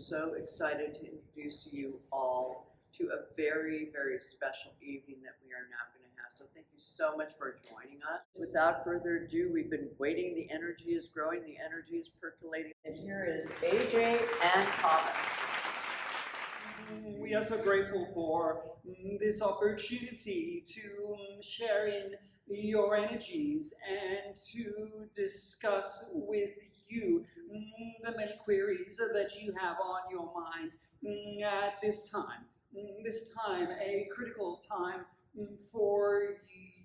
so excited to introduce you all to a very, very special evening that we are now going to have. So thank you so much for joining us. Without further ado, we've been waiting. The energy is growing. The energy is percolating. And here is AJ and Thomas. We are so grateful for this opportunity to share in your energies and to discuss with you the many queries that you have on your mind at this time. This time, a critical time for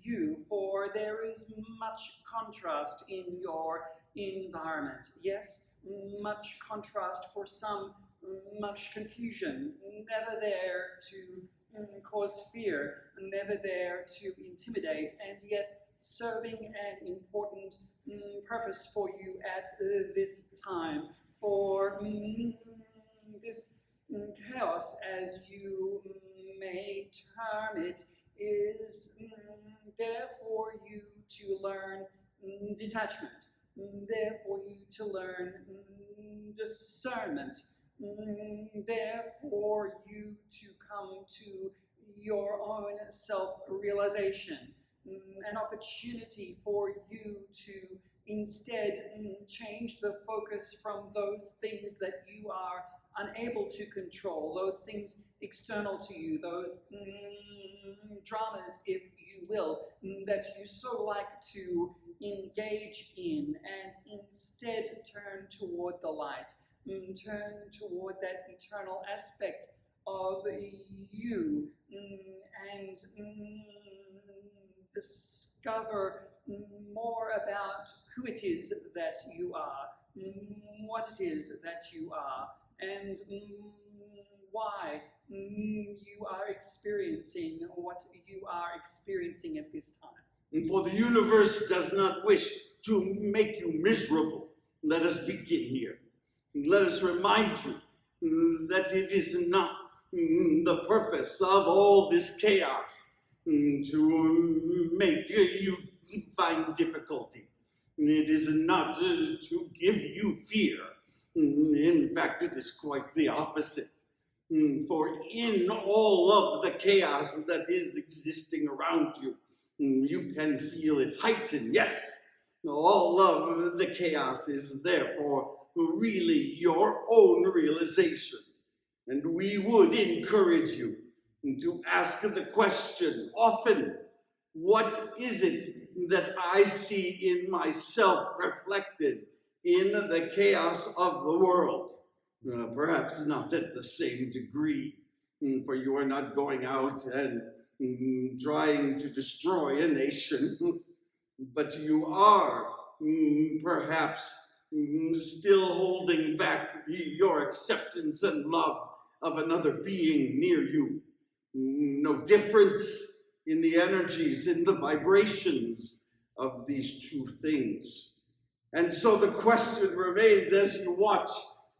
you, for there is much contrast in your environment. Yes, much contrast for some, much confusion, never there to cause fear, never there to intimidate, and yet serving an important purpose for you at this time. For this chaos, as you may term it, is there for you to learn detachment, there for you to learn discernment, there for you to come to your own self-realization, an opportunity for you to instead change the focus from those things that you are unable to control, those things external to you, those dramas, if you will, that you so like to engage in, and instead turn toward the light, turn toward that eternal aspect of you, and discover more about who it is that you are, what it is that you are, and why you are experiencing what you are experiencing at this time. And for the universe does not wish to make you miserable. Let us begin here. Let us remind you that it is not the purpose of all this chaos to make you find difficulty. It is not to give you fear. In fact, it is quite the opposite. For in all of the chaos that is existing around you, you can feel it heighten. Yes, all of the chaos is therefore really your own realization. And we would encourage you to ask the question often, what is it that I see in myself reflected in the chaos of the world? Perhaps not at the same degree, for you are not going out and trying to destroy a nation, but you are perhaps still holding back your acceptance and love of another being near you. No difference in the energies, in the vibrations of these two things. And so the question remains, as you watch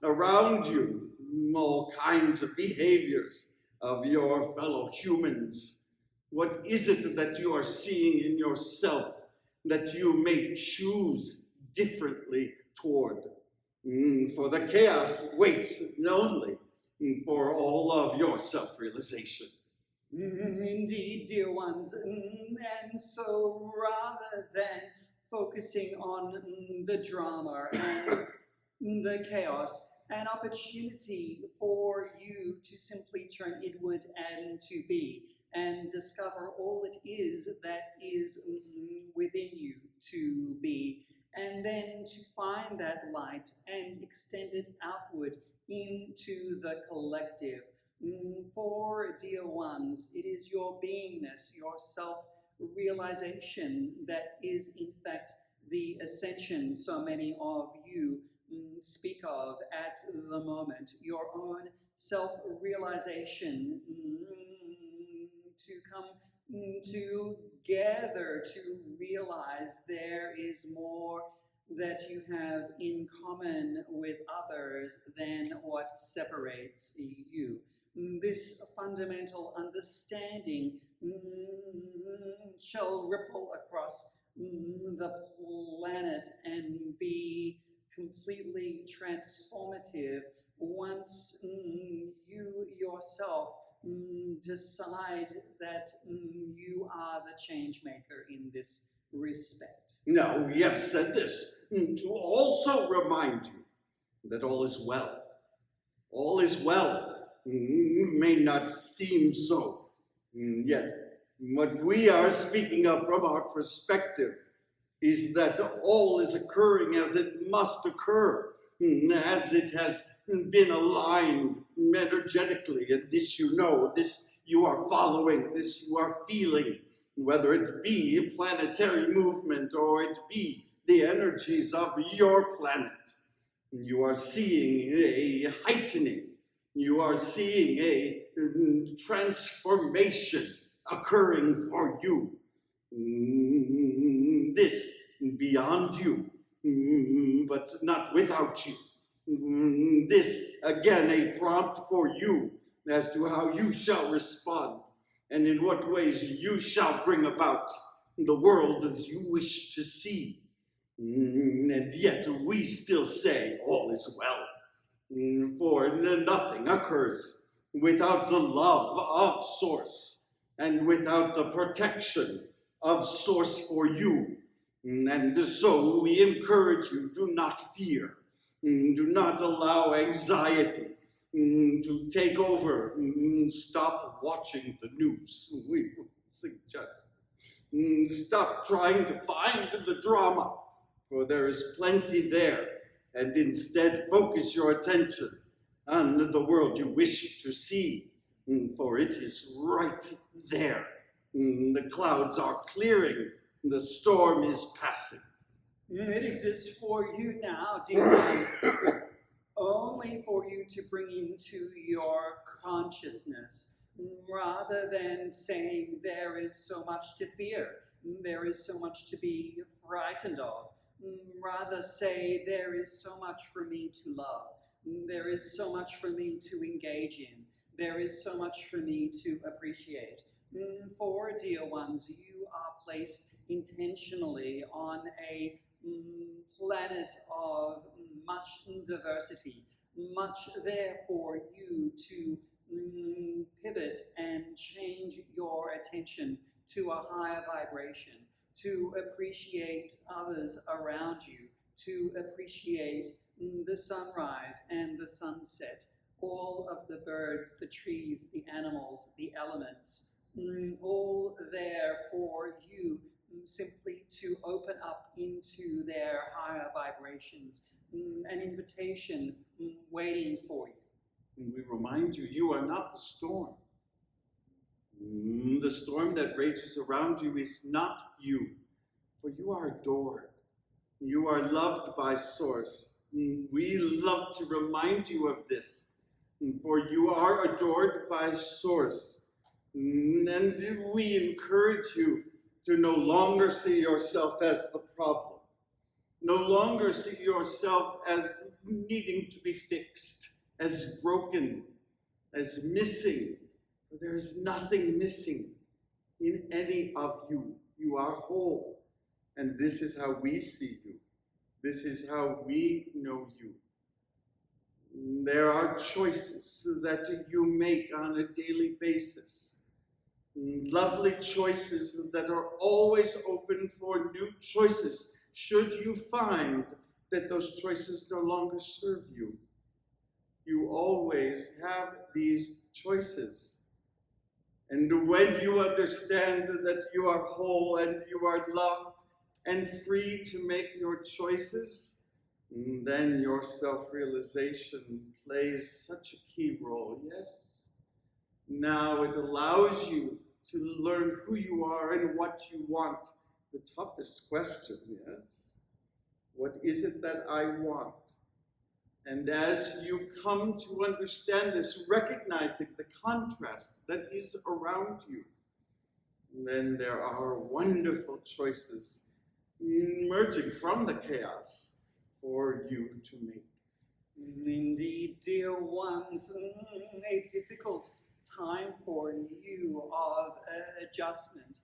around you all kinds of behaviors of your fellow humans, what is it that you are seeing in yourself that you may choose differently toward? For the chaos waits only for all of your self-realization. Indeed, dear ones, and so rather than focusing on the drama and the chaos, an opportunity for you to simply turn inward and to be, and discover all it is that is within you to be, and then to find that light and extend it outward into the collective. For dear ones, it is your beingness, your self-realization that is in fact the ascension so many of you speak of at the moment, your own self-realization to come together to realize there is more that you have in common with others than what separates you. This fundamental understanding shall ripple across the planet and be completely transformative once you yourself decide that you are the change maker in this respect. Now, we have said this to also remind you that all is well. All is well. May not seem so, yet what we are speaking of from our perspective is that all is occurring as it must occur, as it has been aligned energetically, and this you know, this you are following, this you are feeling, whether it be a planetary movement or it be the energies of your planet. You are seeing a heightening, you are seeing a transformation occurring for you. This beyond you, but not without you. This, again, a prompt for you as to how you shall respond and in what ways you shall bring about the world that you wish to see. And yet we still say all is well, for nothing occurs without the love of Source and without the protection of Source for you. And so we encourage you, do not fear, do not allow anxiety to take over, stop watching the news, we would suggest. Stop trying to find the drama, for there is plenty there, and instead focus your attention on the world you wish to see, for it is right there. The clouds are clearing, the storm is passing. It exists for you now, dear one. Only for you to bring into your consciousness, rather than saying there is so much to fear, there is so much to be frightened of. Rather say there is so much for me to love, there is so much for me to engage in, there is so much for me to appreciate. For dear ones, you are placed intentionally on a planet of much diversity, much there for you to pivot and change your attention to a higher vibration, to appreciate others around you, to appreciate the sunrise and the sunset, all of the birds, the trees, the animals, the elements, all there for you simply to open up into their higher vibrations, an invitation waiting for you. And we remind you, you are not the storm. The storm that rages around you is not you, for you are adored. You are loved by Source. We love to remind you of this, for you are adored by Source. And we encourage you to no longer see yourself as the problem, no longer see yourself as needing to be fixed, as broken, as missing. For there is nothing missing in any of you. You are whole. And this is how we see you. This is how we know you. There are choices that you make on a daily basis. Lovely choices that are always open for new choices, should you find that those choices no longer serve you. You always have these choices. And when you understand that you are whole and you are loved and free to make your choices, then your self-realization plays such a key role, yes? Now it allows you to learn who you are and what you want. The toughest question, yes? What is it that I want? And as you come to understand this, recognizing the contrast that is around you, then there are wonderful choices emerging from the chaos for you to make. Indeed, dear ones, a difficult time for you of adjustment,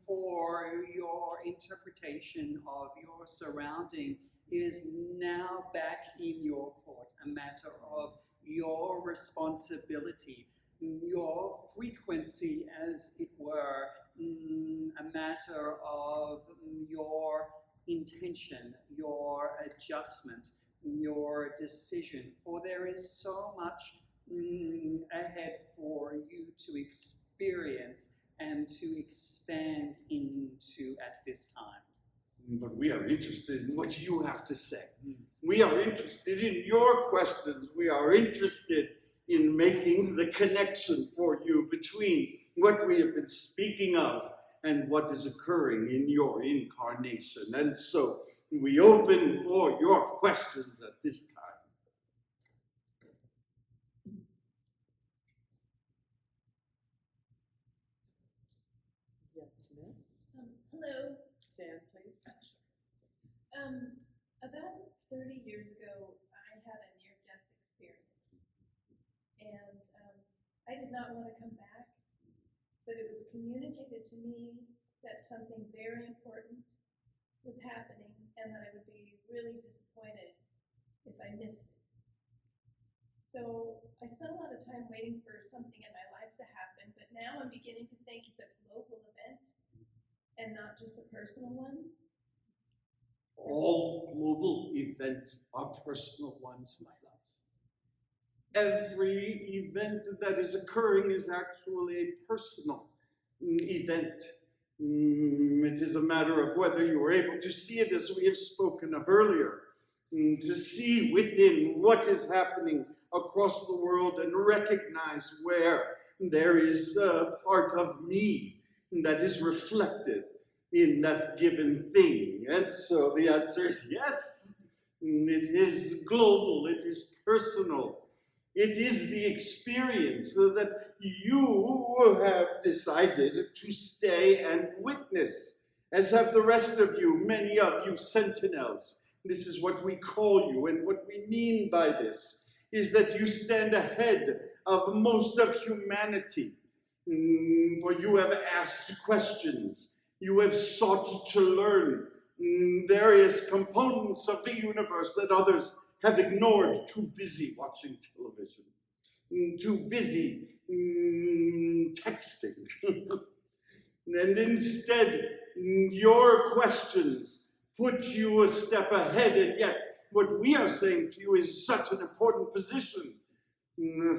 for your interpretation of your surrounding is now back in your court, a matter of your responsibility, your frequency, as it were, a matter of your intention, your adjustment, your decision. For there is so much ahead for you to experience and to expand into at this time. But we are interested in what you have to say. We are interested in your questions. We are interested in making the connection for you between what we have been speaking of and what is occurring in your incarnation. And so we open for your questions at this time. Yes, miss. Hello. Stand, please. About 30 years ago, I had a near-death experience, and I did not want to come back, but it was communicated to me that something very important was happening, and that I would be really disappointed if I missed it. So I spent a lot of time waiting for something in my life to happen, but now I'm beginning to think it's a global event and not just a personal one. All global events are personal ones, my love. Every event that is occurring is actually a personal event. It is a matter of whether you are able to see it, as we have spoken of earlier, to see within what is happening across the world and recognize where there is a part of me that is reflected in that given thing. And so the answer is yes. It is global, it is personal. It is the experience that you have decided to stay and witness, as have the rest of you, many of you sentinels. This is what we call you, and what we mean by this is that you stand ahead of most of humanity, for you have asked questions. You have sought to learn various components of the universe that others have ignored, too busy watching television, too busy texting. And instead, your questions put you a step ahead, and yet what we are saying to you is such an important position.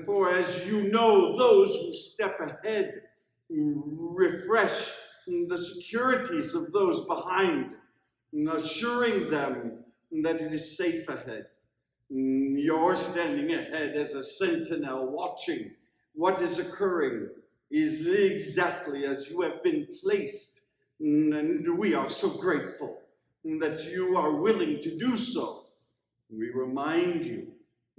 For as you know, those who step ahead refresh the securities of those behind, assuring them that it is safe ahead. You're standing ahead as a sentinel, watching what is occurring is exactly as you have been placed, and we are so grateful that you are willing to do so. We remind you,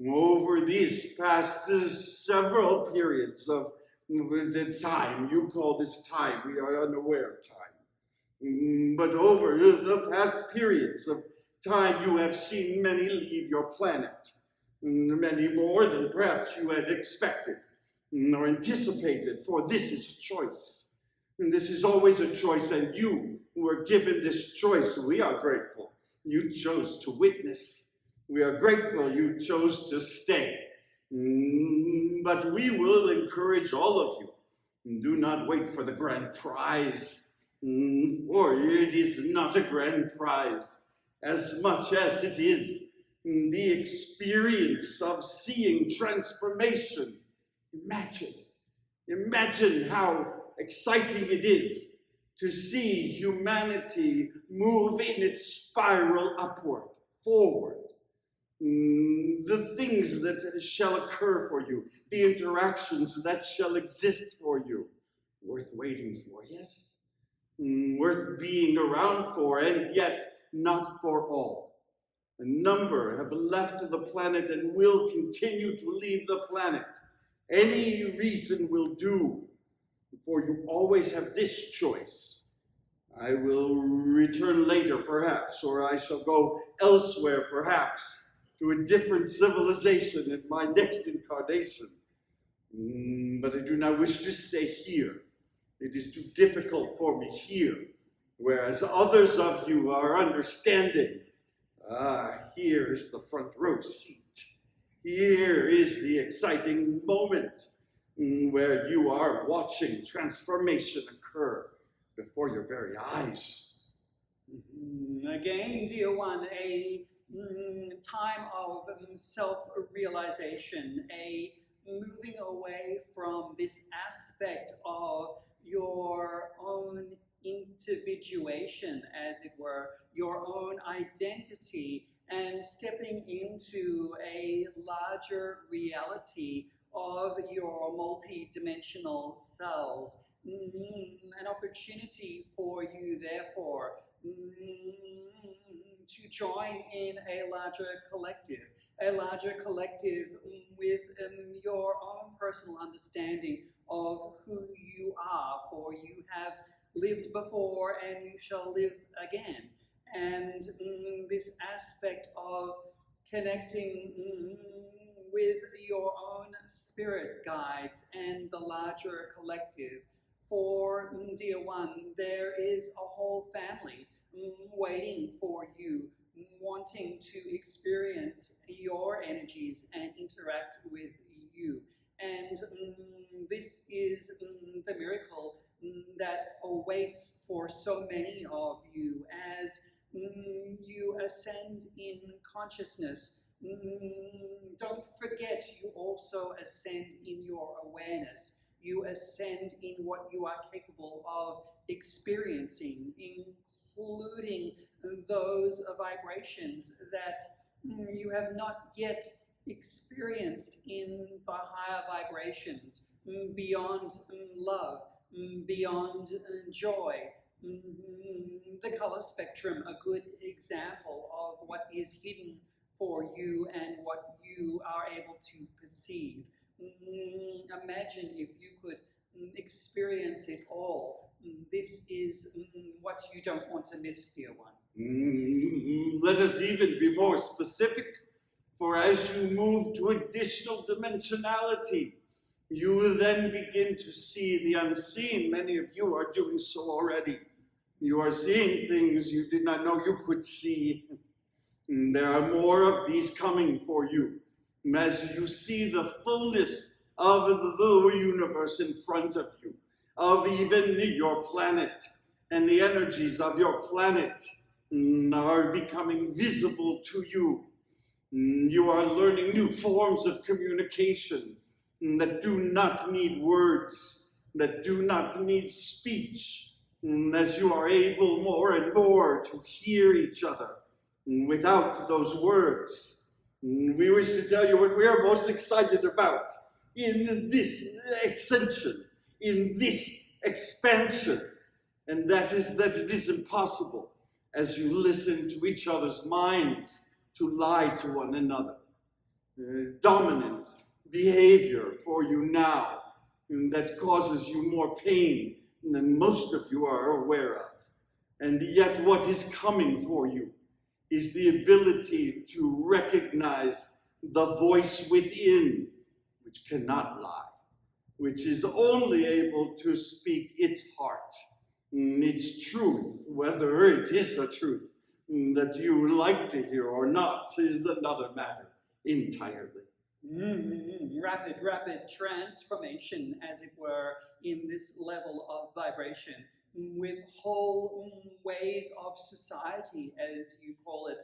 over these past several periods of the time, you call this time, we are unaware of time. But over the past periods of time, you have seen many leave your planet, many more than perhaps you had expected or anticipated, for this is a choice. And this is always a choice, and you were given this choice. We are grateful you chose to witness. We are grateful you chose to stay. But we will encourage all of you. Do not wait for the grand prize, for it is not a grand prize as much as it is the experience of seeing transformation. Imagine how exciting it is to see humanity move in its spiral upward, forward. The things that shall occur for you, the interactions that shall exist for you, worth waiting for, yes? Worth being around for, and yet not for all. A number have left the planet and will continue to leave the planet. Any reason will do, for you always have this choice. I will return later, perhaps, or I shall go elsewhere, perhaps, to a different civilization in my next incarnation. But I do not wish to stay here. It is too difficult for me here, whereas others of you are understanding. Here is the front row seat. Here is the exciting moment where you are watching transformation occur before your very eyes. Again, dear one, a time of self-realization, a moving away from this aspect of your own individuation, as it were, your own identity, and stepping into a larger reality of your multi-dimensional selves. An opportunity for you, therefore, to join in a larger collective with your own personal understanding of who you are, for you have lived before and you shall live again. And this aspect of connecting with your own spirit guides and the larger collective. For, dear one, there is a whole family waiting for you, wanting to experience your energies and interact with you. And this is the miracle that awaits for so many of you as you ascend in consciousness. Don't forget, you also ascend in your awareness. You ascend in what you are capable of experiencing, including those vibrations that you have not yet experienced in the higher vibrations, beyond love, beyond joy. The color spectrum, a good example of what is hidden for you and what you are able to perceive. Imagine if you could experience it all. This is what you don't want to miss, dear one. Let us even be more specific, for as you move to additional dimensionality, you will then begin to see the unseen. Many of you are doing so already. You are seeing things you did not know you could see. There are more of these coming for you. As you see the fullness of the universe in front of you, of even your planet, and the energies of your planet are becoming visible to you. You are learning new forms of communication that do not need words, that do not need speech, as you are able more and more to hear each other without those words. We wish to tell you what we are most excited about in this ascension, in this expansion, and that is that it is impossible, as you listen to each other's minds, to lie to one another. Dominant behavior for you now that causes you more pain than most of you are aware of. And yet what is coming for you is the ability to recognize the voice within, which cannot lie, which is only able to speak its heart, its truth. Whether it is a truth that you like to hear or not is another matter entirely. Rapid transformation, as it were, in this level of vibration, with whole ways of society, as you call it,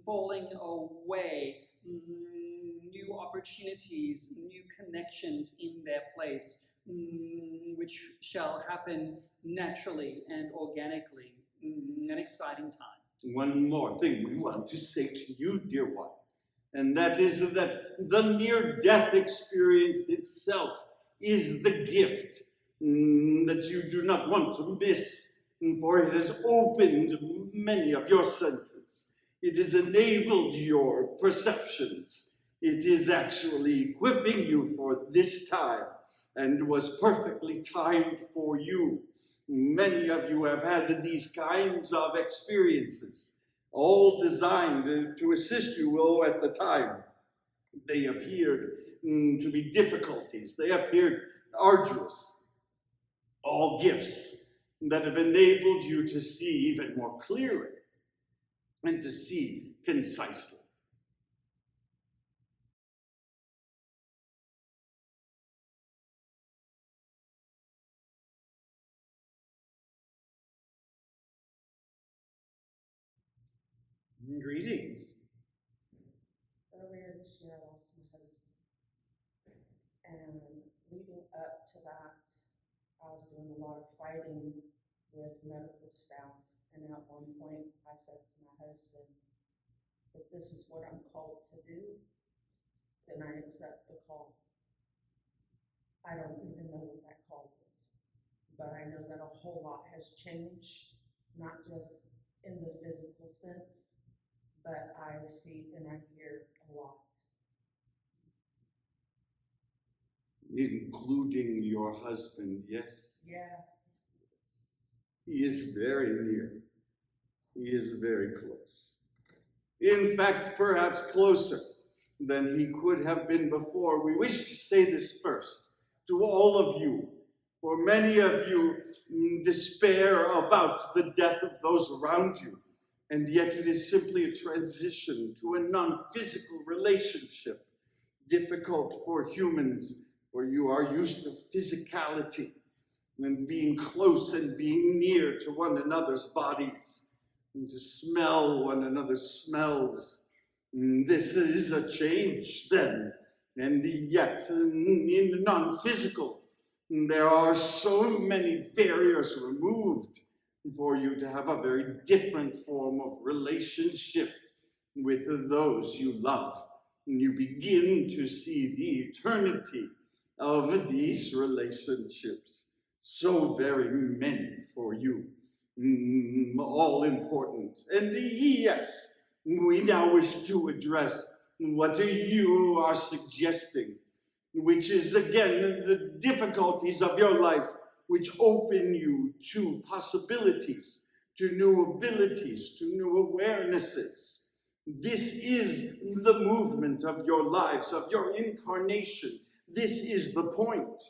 falling away, new opportunities, new connections in their place, which shall happen naturally and organically. An exciting time. One more thing we want to say to you, dear one, and that is that the near-death experience itself is the gift that you do not want to miss, for it has opened many of your senses. It has enabled your perceptions. It is actually equipping you for this time and was perfectly timed for you. Many of you have had these kinds of experiences, all designed to assist you at the time. They appeared to be difficulties. They appeared arduous. All gifts that have enabled you to see even more clearly. and to see concisely. Greetings. Earlier this year, I lost my husband. And leading up to that, I was doing a lot of fighting with medical staff. And at one point, I said to my husband, if this is what I'm called to do, then I accept the call. I don't even know what that call is, but I know that a whole lot has changed, not just in the physical sense, but I see and I hear a lot. Including your husband, yes? Yeah. He is very near. He is very close. In fact, perhaps closer than he could have been before. We wish to say this first to all of you. For many of you despair about the death of those around you, and yet it is simply a transition to a non-physical relationship, difficult for humans, for you are used to physicality and being close and being near to one another's bodies, and to smell one another's smells. This is a change then, and yet in the non-physical, there are so many barriers removed for you to have a very different form of relationship with those you love. And you begin to see the eternity of these relationships. So very many for you, all important. And yes, we now wish to address what you are suggesting, which is again the difficulties of your life, which open you to possibilities, to new abilities, to new awarenesses. This is the movement of your lives, of your incarnation. This is the point.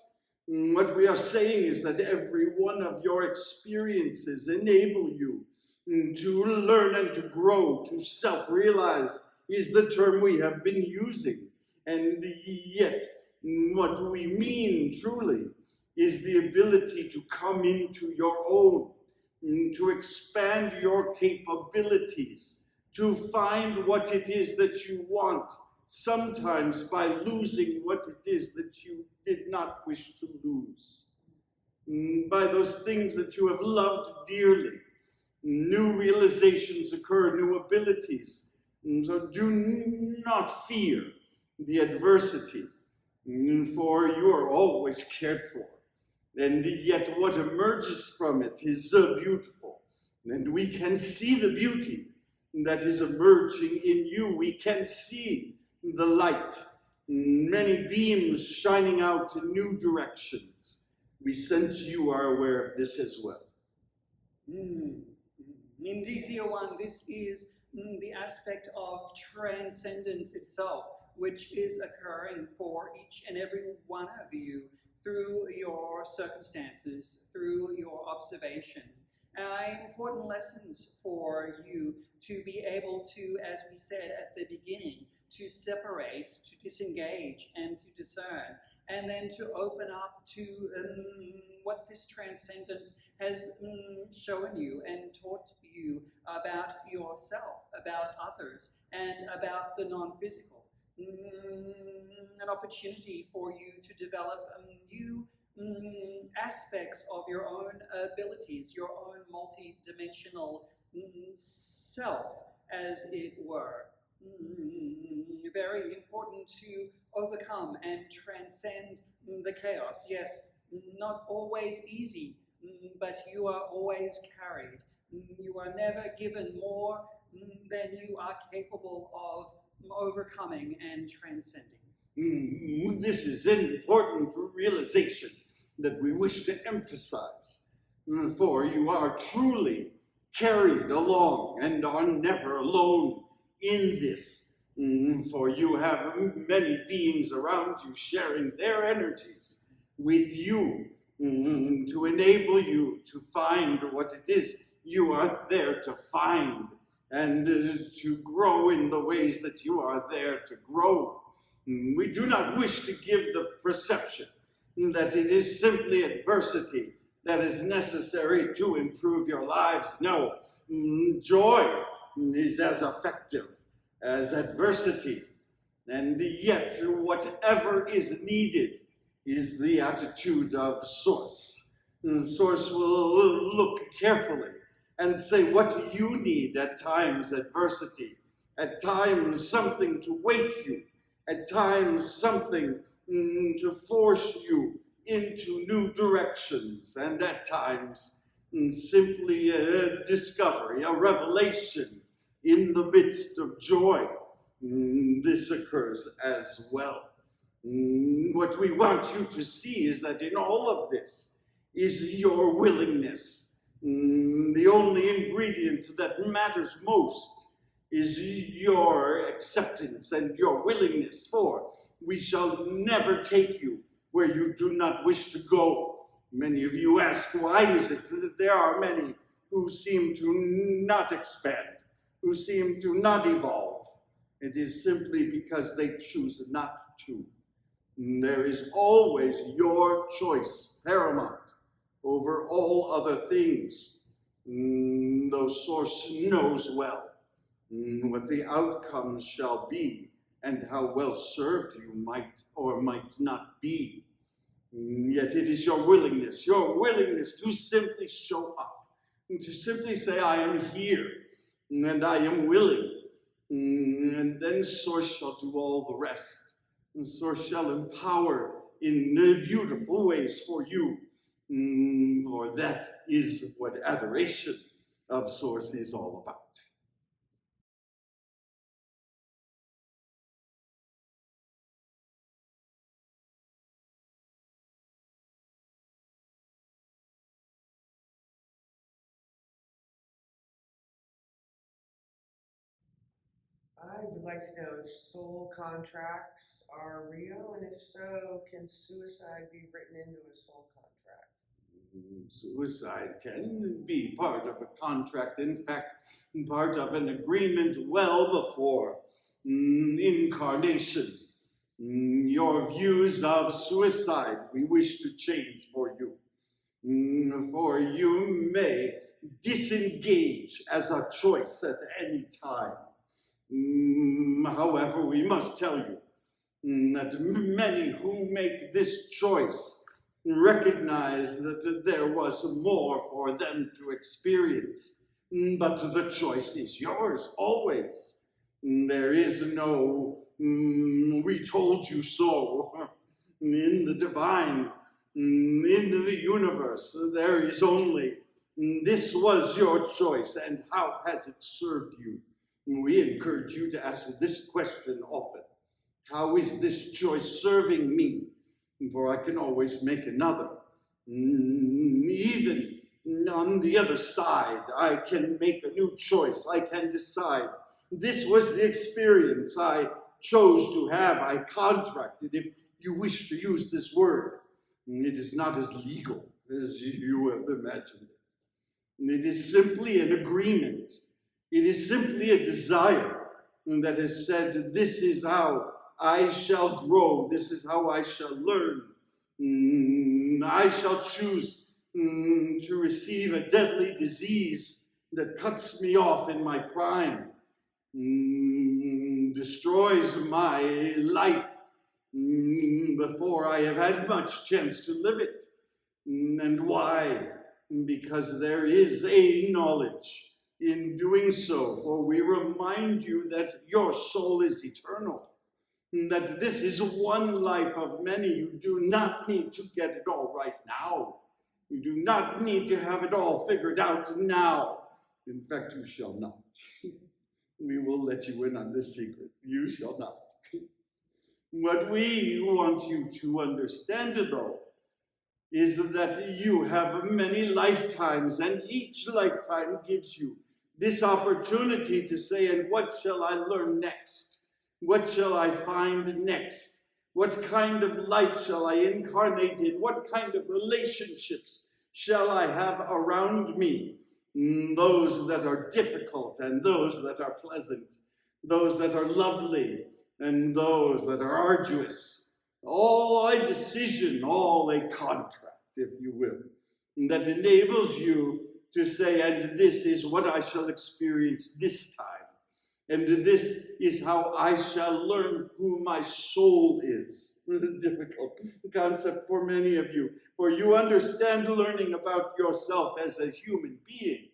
What we are saying is that every one of your experiences enable you to learn and to grow, to self-realize is the term we have been using. And yet, what we mean truly is the ability to come into your own, to expand your capabilities, to find what it is that you want, sometimes by losing what it is that you did not wish to lose. By those things that you have loved dearly, new realizations occur, new abilities. So do not fear the adversity, for you are always cared for. And yet what emerges from it is beautiful. And we can see the beauty that is emerging in you. We can see the light, many beams shining out in new directions. We sense you are aware of this as well. Indeed, dear one, this is the aspect of transcendence itself, which is occurring for each and every one of you through your circumstances, through your observation. Important lessons for you to be able to, as we said at the beginning, to separate, to disengage, and to discern, and then to open up to what this transcendence has shown you and taught you about yourself, about others, and about the non-physical. An opportunity for you to develop new aspects of your own abilities, your own multi-dimensional self, as it were. Very important to overcome and transcend the chaos. Yes, not always easy, but you are always carried. You are never given more than you are capable of overcoming and transcending. This is an important realization that we wish to emphasize, for you are truly carried along and are never alone in this. For you have many beings around you sharing their energies with you to enable you to find what it is you are there to find. and to grow in the ways that you are there to grow. We do not wish to give the perception that it is simply adversity that is necessary to improve your lives. No, joy is as effective as adversity. And yet, whatever is needed is the attitude of Source. Source will look carefully and say, what do you need at times? Adversity, at times something to wake you, at times something to force you into new directions, and at times simply a discovery, a revelation in the midst of joy. This occurs as well. What we want you to see is that in all of this is your willingness. The only ingredient that matters most is your acceptance and your willingness, for we shall never take you where you do not wish to go. Many of you ask, why is it that there are many who seem to not expand, who seem to not evolve? It is simply because they choose not to. There is always your choice paramount over all other things. Though Source knows well what the outcomes shall be and how well served you might or might not be. Yet it is your willingness to simply show up, and to simply say, I am here and I am willing. And then Source shall do all the rest. And Source shall empower in beautiful ways for you. For that is what adoration of Source is all about. I would like to know if soul contracts are real, and if so, can suicide be written into a soul contract? Suicide can be part of a contract, in fact, part of an agreement well before incarnation. Your views of suicide we wish to change for you. For you may disengage as a choice at any time. However, we must tell you that many who make this choice recognize that there was more for them to experience. But the choice is yours, always. There is no, we told you so. In the divine, in the universe, there is only, this was your choice, and how has it served you? We encourage you to ask this question often. How is this choice serving me? For I can always make another. Even on the other side, I can make a new choice. I can decide. This was the experience I chose to have. I contracted, if you wish to use this word. It is not as legal as you have imagined it. It is simply an agreement. It is simply a desire that has said, this is how I shall grow. This is how I shall learn. I shall choose to receive a deadly disease that cuts me off in my prime, destroys my life before I have had much chance to live it. And why? Because there is a knowledge in doing so, for we remind you that your soul is eternal, that this is one life of many. You do not need to get it all right now. You do not need to have it all figured out now. In fact, you shall not. We will let you in on this secret. You shall not. What we want you to understand, though, is that you have many lifetimes, and each lifetime gives you this opportunity to say, and what shall I learn next? What shall I find next? What kind of life shall I incarnate in? What kind of relationships shall I have around me? those that are difficult and those that are pleasant, those that are lovely and those that are arduous, all a decision, all a contract, if you will, that enables you to say, and this is what I shall experience this time. And this is how I shall learn who my soul is. A difficult concept for many of you, for you understand learning about yourself as a human being.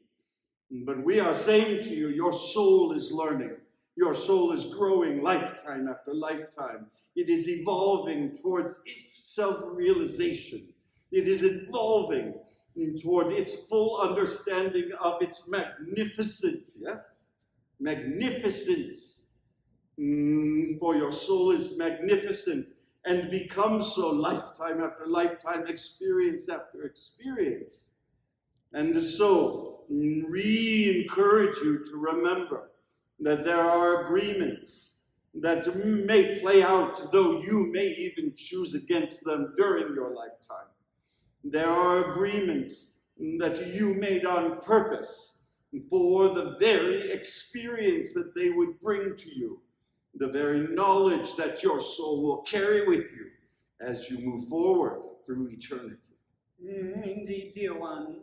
But we are saying to you, your soul is learning. Your soul is growing lifetime after lifetime. It is evolving towards its self-realization. It is evolving toward its full understanding of its magnificence, yes? Magnificence. For your soul is magnificent and becomes so lifetime after lifetime, experience after experience. And so, re-encourage you to remember that there are agreements that may play out, though you may even choose against them during your lifetime. There are agreements that you made on purpose for the very experience that they would bring to you, the very knowledge that your soul will carry with you as you move forward through eternity. Indeed, dear one.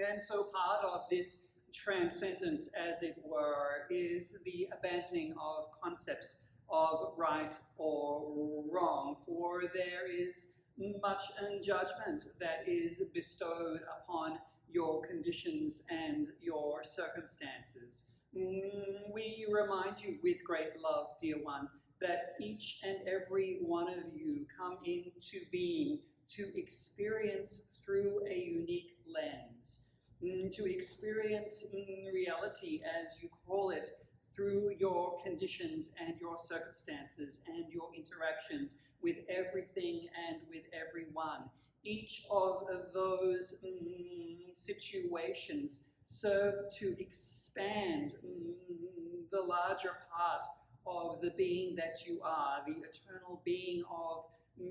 And so part of this transcendence, as it were, is the abandoning of concepts of right or wrong, for there is much judgment that is bestowed upon your conditions and your circumstances. We remind you with great love, dear one, that each and every one of you come into being to experience through a unique lens, to experience reality, as you call it, through your conditions and your circumstances and your interactions with everything and with everyone. Each of those situations serve to expand the larger part of the being that you are, the eternal being of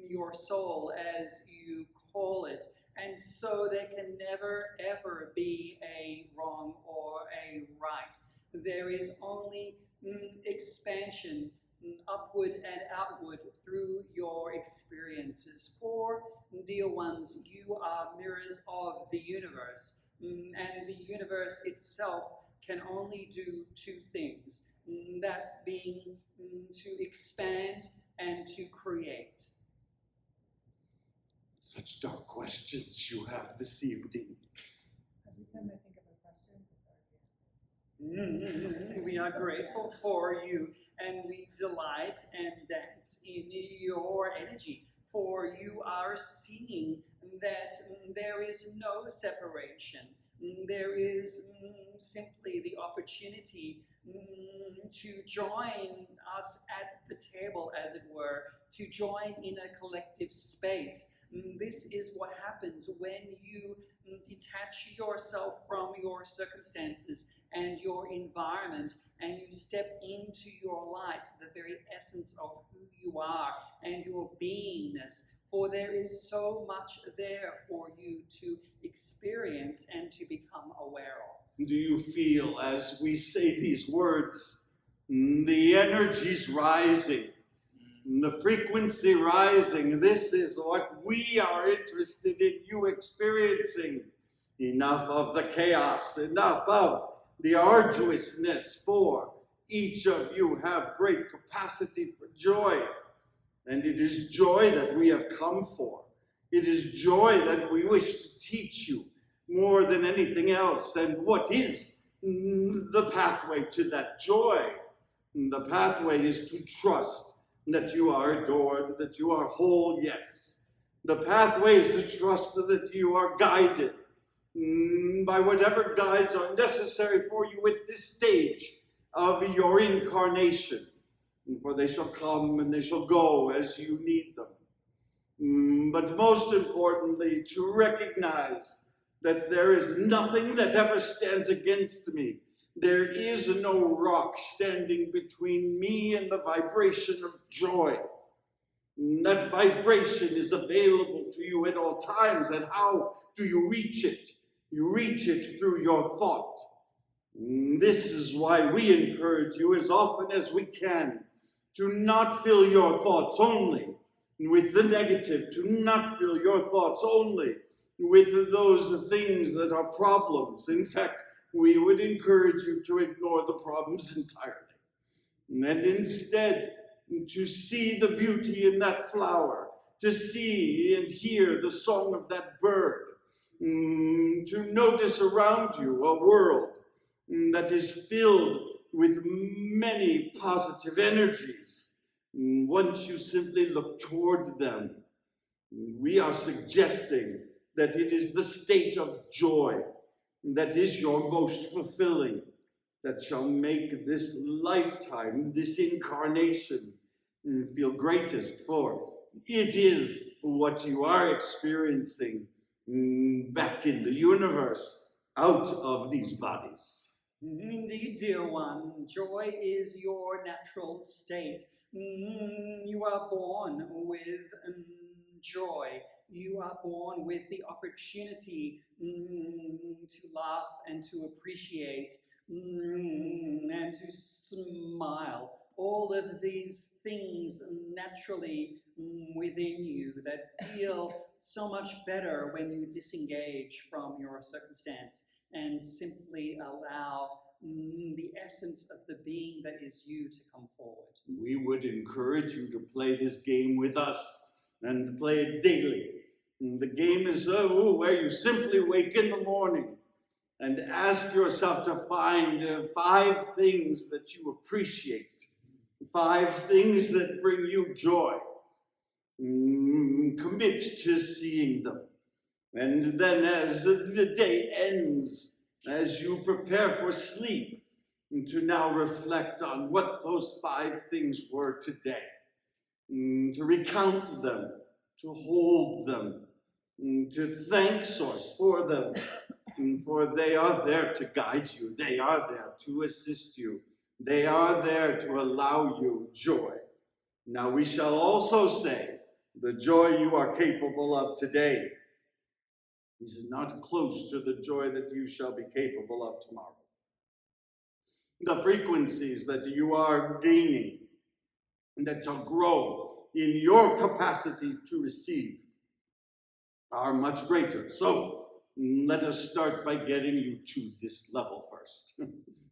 your soul, as you call it. And so there can never, ever be a wrong or a right. There is only expansion, upward and outward through your experiences. For, dear ones, you are mirrors of the universe, and the universe itself can only do two things, that being to expand and to create. Such dark questions you have this evening. Every time I think of a question, it's already answered. We are grateful for you, and we delight and dance in your energy, for you are seeing that there is no separation. There is simply the opportunity to join us at the table, as it were, to join in a collective space. This is what happens when you detach yourself from your circumstances and your environment, and you step into your light, the very essence of who you are and your beingness. For there is so much there for you to experience and to become aware of. Do you feel, as we say these words, the energies rising, the frequency rising? This is what we are interested in you experiencing. Enough of the chaos, enough of the arduousness, for each of you have great capacity for joy. And it is joy that we have come for. It is joy that we wish to teach you more than anything else. And what is the pathway to that joy? The pathway is to trust that you are adored, that you are whole, yes. The pathway is to trust that you are guided by whatever guides are necessary for you at this stage of your incarnation. For they shall come and they shall go as you need them. But most importantly, to recognize that there is nothing that ever stands against me. There is no rock standing between me and the vibration of joy. That vibration is available to you at all times. And how do you reach it? You reach it through your thought. This is why we encourage you as often as we can to not fill your thoughts only with the negative, to not fill your thoughts only with those things that are problems. In fact, we would encourage you to ignore the problems entirely, and instead to see the beauty in that flower, to see and hear the song of that bird, to notice around you a world that is filled with many positive energies. Once you simply look toward them, we are suggesting that it is the state of joy that is your most fulfilling, that shall make this lifetime, this incarnation, feel greatest, for it is what you are experiencing back in the universe, out of these bodies. Indeed, dear one, joy is your natural state. You are born with joy. You are born with the opportunity to laugh and to appreciate and to smile. All of these things naturally within you that feel so much better when you disengage from your circumstance and simply allow the essence of the being that is you to come forward. We would encourage you to play this game with us and play it daily. The game is where you simply wake in the morning and ask yourself to find 5 things that you appreciate, 5 things that bring you joy. Commit to seeing them. And then as the day ends, as you prepare for sleep, to now reflect on what those 5 things were today, to recount them, to hold them, to thank Source for them, for they are there to guide you, they are there to assist you, they are there to allow you joy. Now we shall also say, the joy you are capable of today is not close to the joy that you shall be capable of tomorrow. The frequencies that you are gaining, that shall grow in your capacity to receive, are much greater. So let us start by getting you to this level first.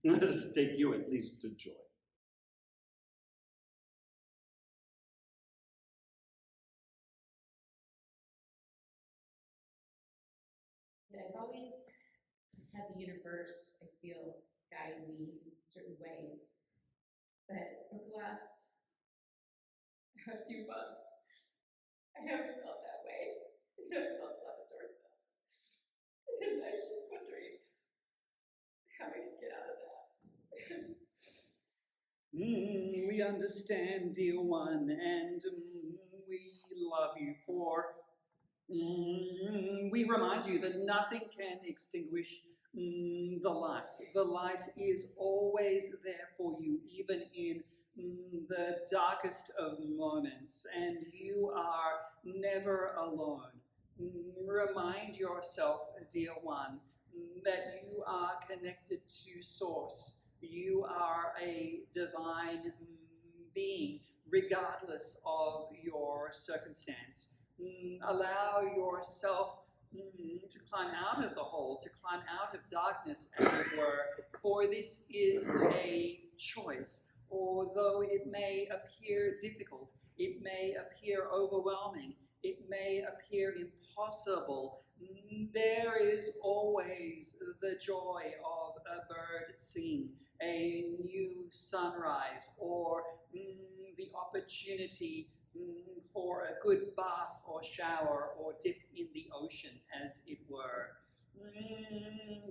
Let us take you at least to joy. I've always had the universe, I feel, guide me in certain ways. But over the last few months, I haven't felt that way. I haven't felt love and darkness. And I was just wondering how I could get out of that. We understand, dear one, and we love you for. We remind you that nothing can extinguish the light. The light is always there for you, even in the darkest of moments, and you are never alone. Remind yourself, dear one, that you are connected to Source. You are a divine being, regardless of your circumstance. Allow yourself to climb out of the hole, to climb out of darkness, as it were, for this is a choice. Although it may appear difficult, it may appear overwhelming, it may appear impossible, there is always the joy of a bird singing, a new sunrise, or the opportunity for a good bath or shower or dip in the ocean, as it were.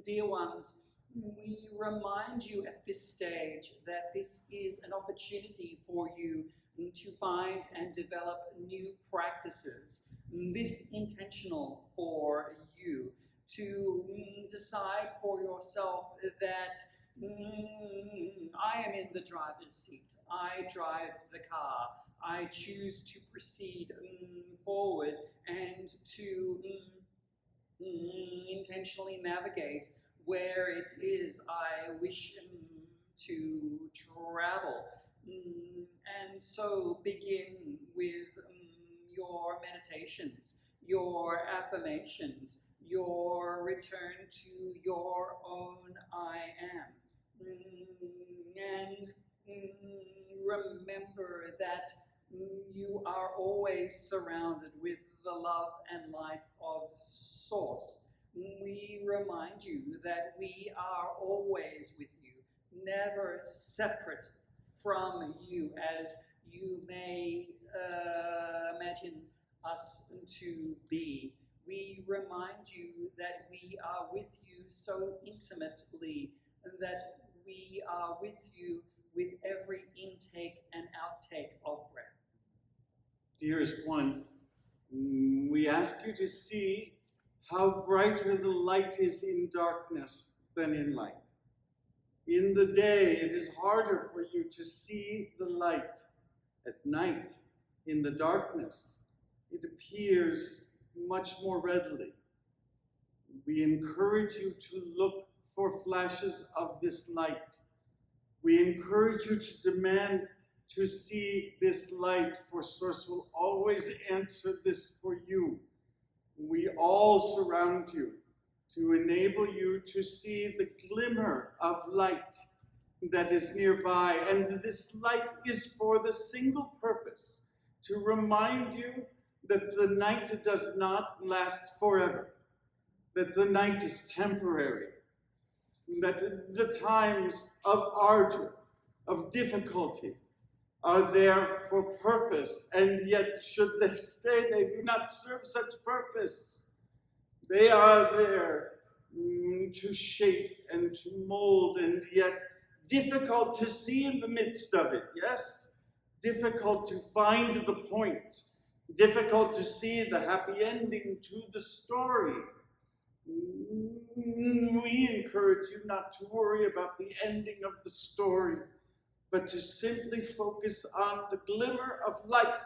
Dear ones, we remind you at this stage that this is an opportunity for you to find and develop new practices. This intentional for you to decide for yourself that I am in the driver's seat. I drive the car. I choose to proceed forward and to intentionally navigate where it is I wish to travel. And so begin with your meditations, your affirmations, your return to your own I am. And remember that you are always surrounded with the love and light of Source. We remind you that we are always with you, never separate from you, as you may imagine us to be. We remind you that we are with you so intimately, that we are with you with every intake and outtake of breath. Dearest one, we ask you to see how brighter the light is in darkness than in light. In the day, it is harder for you to see the light. At night, in the darkness, it appears much more readily. We encourage you to look for flashes of this light. We encourage you to demand to see this light, for Source will always answer this for you. We all surround you to enable you to see the glimmer of light that is nearby. And this light is for the single purpose to remind you that the night does not last forever, that the night is temporary, that the times of ardor, of difficulty, are there for purpose, and yet should they stay, they do not serve such purpose. They are there to shape and to mold, and yet difficult to see in the midst of it, yes? Difficult to find the point, difficult to see the happy ending to the story. We encourage you not to worry about the ending of the story, but to simply focus on the glimmer of light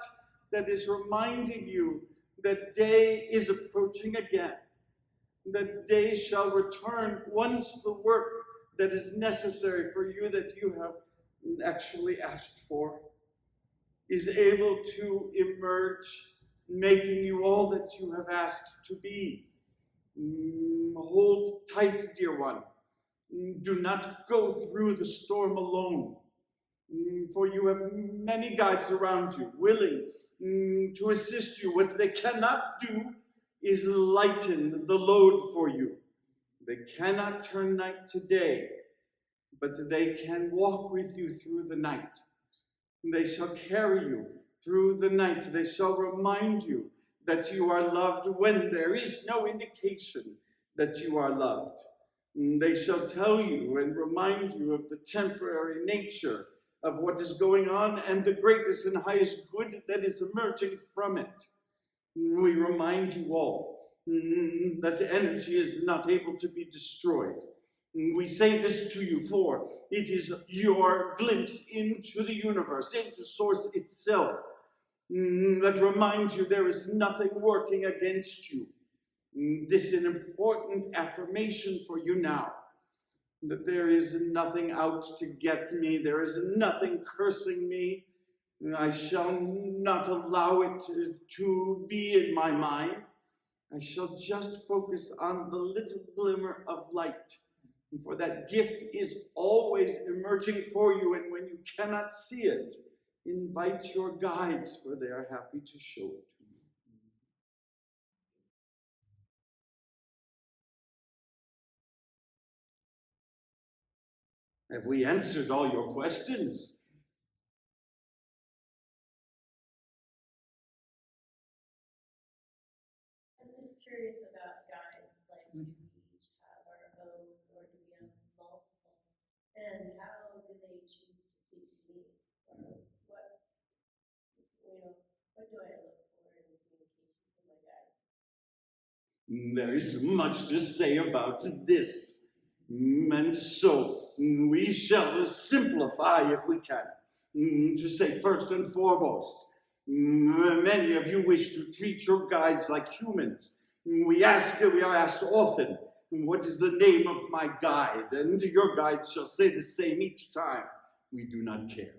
that is reminding you that day is approaching again, that day shall return once the work that is necessary for you, that you have actually asked for, is able to emerge, making you all that you have asked to be. Hold tight, dear one. Do not go through the storm alone, for you have many guides around you, willing to assist you. What they cannot do is lighten the load for you. They cannot turn night to day, but they can walk with you through the night. They shall carry you through the night. They shall remind you that you are loved when there is no indication that you are loved. They shall tell you and remind you of the temporary nature of what is going on and the greatest and highest good that is emerging from it. We remind you all that energy is not able to be destroyed. We say this to you, for it is your glimpse into the universe, into Source itself, that reminds you there is nothing working against you. This is an important affirmation for you now, that there is nothing out to get me, there is nothing cursing me. I shall not allow it to be in my mind. I shall just focus on the little glimmer of light. And for that gift is always emerging for you, and when you cannot see it, invite your guides, for they are happy to show it to you. Have we answered all your questions? I was just curious about guides, like do we each have our own or do we have multiple? And how do they choose to speak to me? Or what, what do I look for in communication from my guides? There is much to say about this. And so we shall simplify if we can. To say first and foremost, many of you wish to treat your guides like humans, We are asked often, what is the name of my guide? And your guide shall say the same each time. We do not care.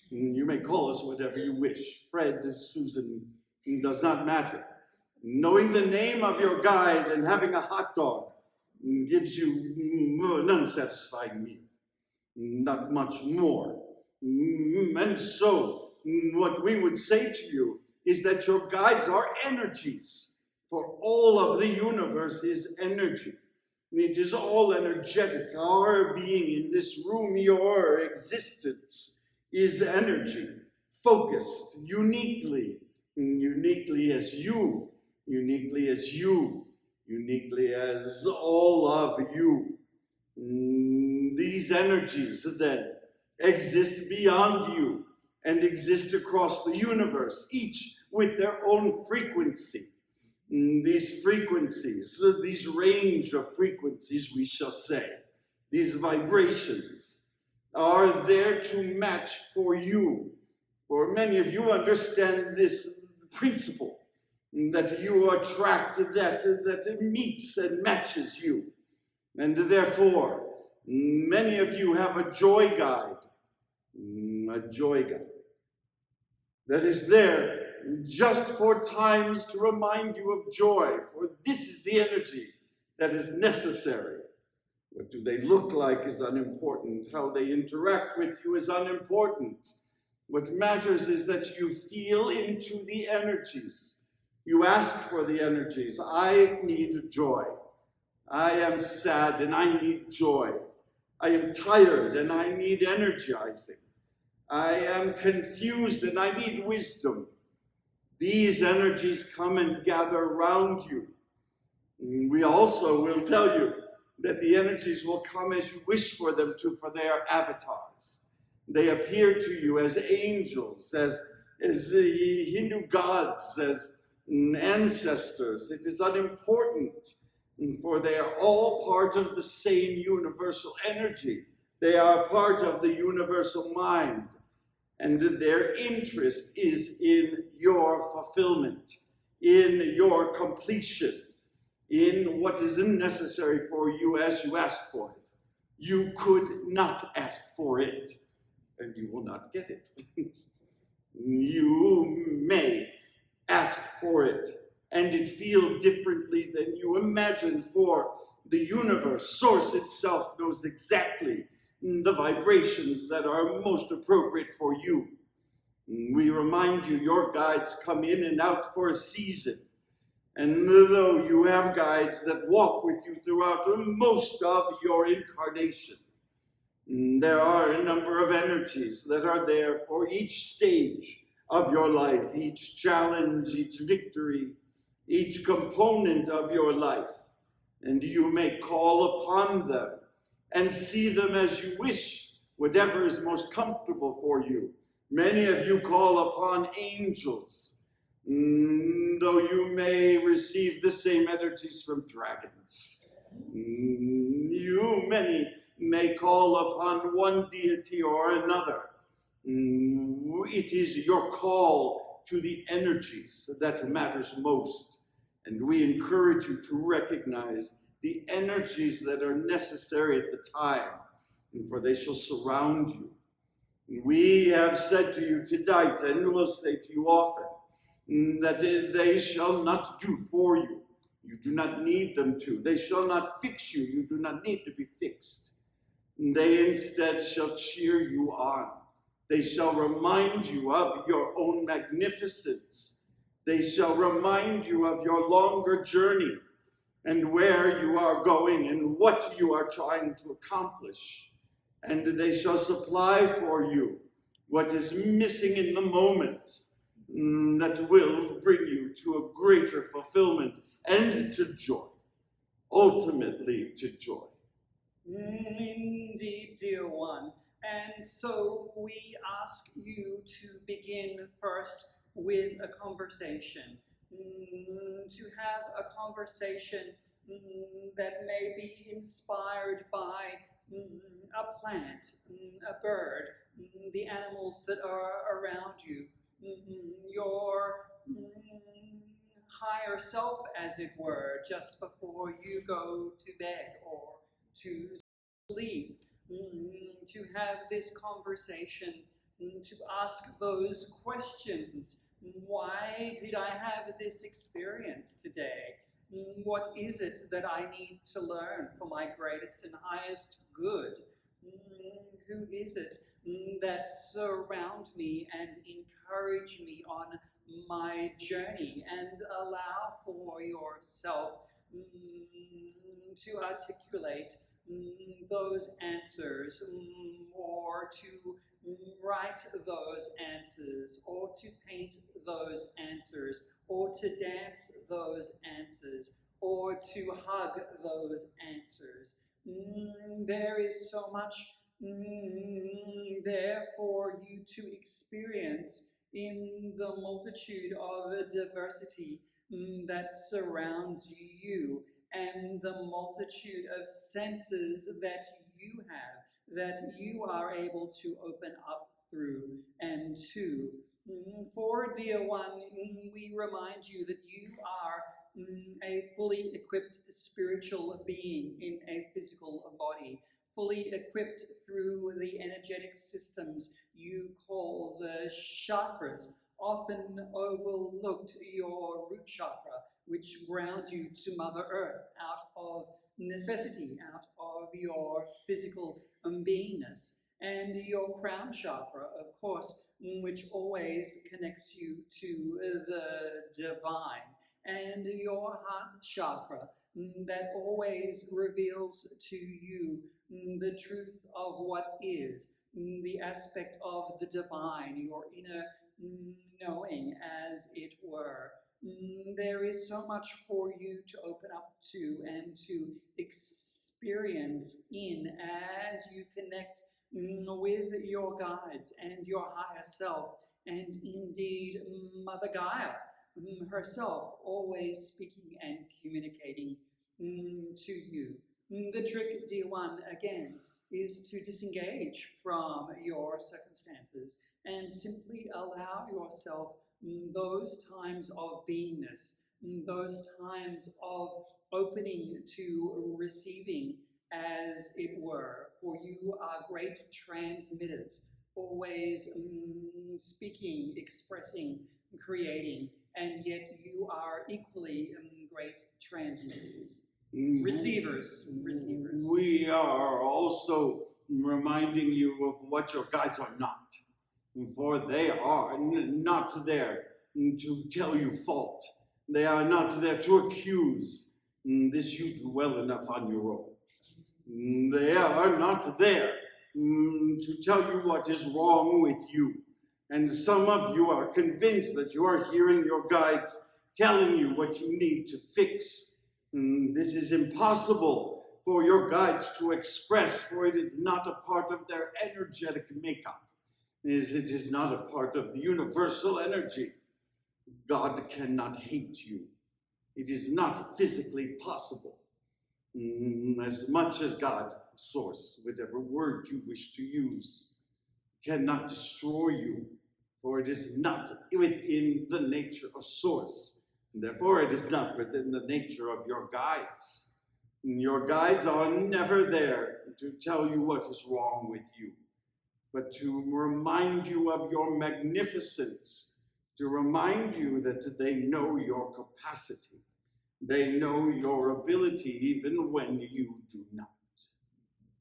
You may call us whatever you wish. Fred, Susan, it does not matter. Knowing the name of your guide and having a hot dog gives you an unsatisfying meal. Not much more. And so, what we would say to you is that your guides are energies, for all of the universe is energy. It is all energetic. Our being in this room, your existence, is energy, focused, uniquely as you, uniquely as you, uniquely as all of you. These energies then exist beyond you and exist across the universe, each with their own frequency. These frequencies, these range of frequencies, we shall say, these vibrations are there to match for you. For many of you understand this principle, that you attract that meets and matches you. And therefore, many of you have a joy guide that is there just for times to remind you of joy, for this is the energy that is necessary. What do they look like is unimportant. How they interact with you is unimportant. What matters is that you feel into the energies. You ask for the energies. I need joy. I am sad and I need joy. I am tired and I need energizing. I am confused and I need wisdom. These energies come and gather around you. We also will tell you that the energies will come as you wish for them to, for they are avatars. They appear to you as angels, as Hindu gods, as ancestors. It is unimportant, for they are all part of the same universal energy. They are part of the universal mind. And their interest is in your fulfillment, in your completion, in what is necessary for you as you ask for it. You could not ask for it, and you will not get it. You may ask for it, and it feel differently than you imagine, for the universe, source itself, knows exactly the vibrations that are most appropriate for you. We remind you, your guides come in and out for a season. And though you have guides that walk with you throughout most of your incarnation, there are a number of energies that are there for each stage of your life, each challenge, each victory, each component of your life. And you may call upon them and see them as you wish, whatever is most comfortable for you. Many of you call upon angels, though you may receive the same energies from dragons. Many may call upon one deity or another. It is your call to the energies that matters most. And we encourage you to recognize the energies that are necessary at the time, for they shall surround you. We have said to you tonight, and will say to you often, that they shall not do for you. You do not need them to. They shall not fix you. You do not need to be fixed. They instead shall cheer you on. They shall remind you of your own magnificence. They shall remind you of your longer journey and where you are going and what you are trying to accomplish. And they shall supply for you what is missing in the moment that will bring you to a greater fulfillment and to joy, ultimately to joy. Indeed, dear one. And so we ask you to begin first with a conversation, to have a conversation that may be inspired by a plant, a bird, the animals that are around you, your higher self, as it were, just before you go to bed or to sleep, to have this conversation, to ask those questions. Why did I have this experience today? What is it that I need to learn for my greatest and highest good? Who is it that surround me and encourage me on my journey, and allow for yourself to articulate those answers, or to write those answers, or to paint those answers, or to dance those answers, or to hug those answers. There is so much there for you to experience in the multitude of diversity that surrounds you, and the multitude of senses that you have, that you are able to open up through and to. For, dear one, we remind you that you are a fully equipped spiritual being in a physical body, fully equipped through the energetic systems you call the chakras, often overlooked your root chakra, which grounds you to Mother Earth out of necessity, out of your physical beingness, and your crown chakra, of course, which always connects you to the divine, and your heart chakra, that always reveals to you the truth of what is, the aspect of the divine, your inner knowing, as it were. There is so much for you to open up to and to experience in as you connect with your guides and your higher self, and indeed Mother Gaia herself, always speaking and communicating to you. The trick, dear one, again, is to disengage from your circumstances and simply allow yourself those times of beingness, those times of opening to receiving, as it were. For you are great transmitters, always speaking, expressing, creating, and yet you are equally great transmitters. Receivers. We are also reminding you of what your guides are not. For they are not there to tell you fault. They are not there to accuse. This you do well enough on your own. They are not there to tell you what is wrong with you. And some of you are convinced that you are hearing your guides telling you what you need to fix. This is impossible for your guides to express, for it is not a part of their energetic makeup. It is not a part of the universal energy. God cannot hate you. It is not physically possible. As much as God, source, whatever word you wish to use, cannot destroy you, for it is not within the nature of source. And therefore, it is not within the nature of your guides. Your guides are never there to tell you what is wrong with you, but to remind you of your magnificence, to remind you that they know your capacity. They know your ability even when you do not.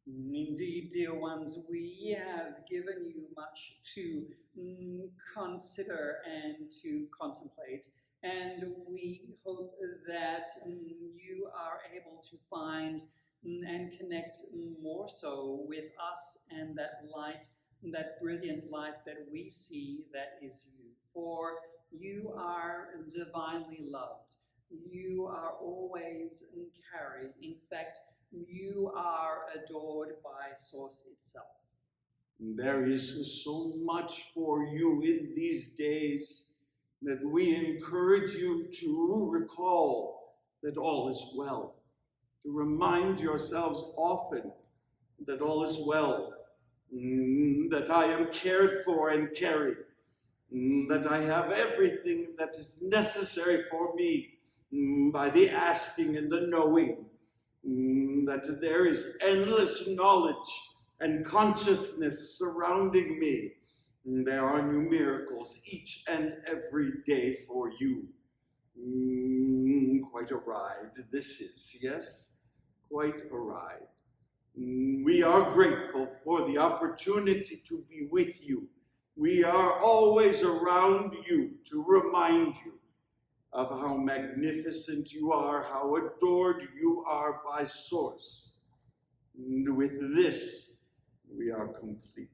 Indeed, dear ones, we have given you much to consider and to contemplate, and we hope that you are able to find and connect more so with us and that light, that brilliant light that we see that is you. For you are divinely loved. You are always carried. In fact, you are adored by Source itself. There is so much for you in these days that we encourage you to recall that all is well, to remind yourselves often that all is well, that I am cared for and carried, that I have everything that is necessary for me by the asking and the knowing, that there is endless knowledge and consciousness surrounding me. There are new miracles each and every day for you. Quite a ride this is, yes? Quite a ride. We are grateful for the opportunity to be with you. We are always around you to remind you of how magnificent you are, how adored you are by Source. And with this, we are complete.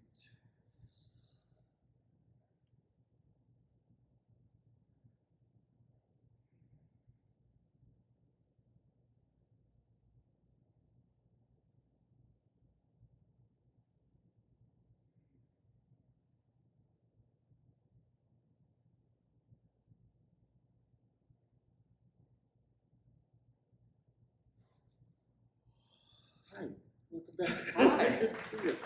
Hi, welcome back. Hi. Good to see you.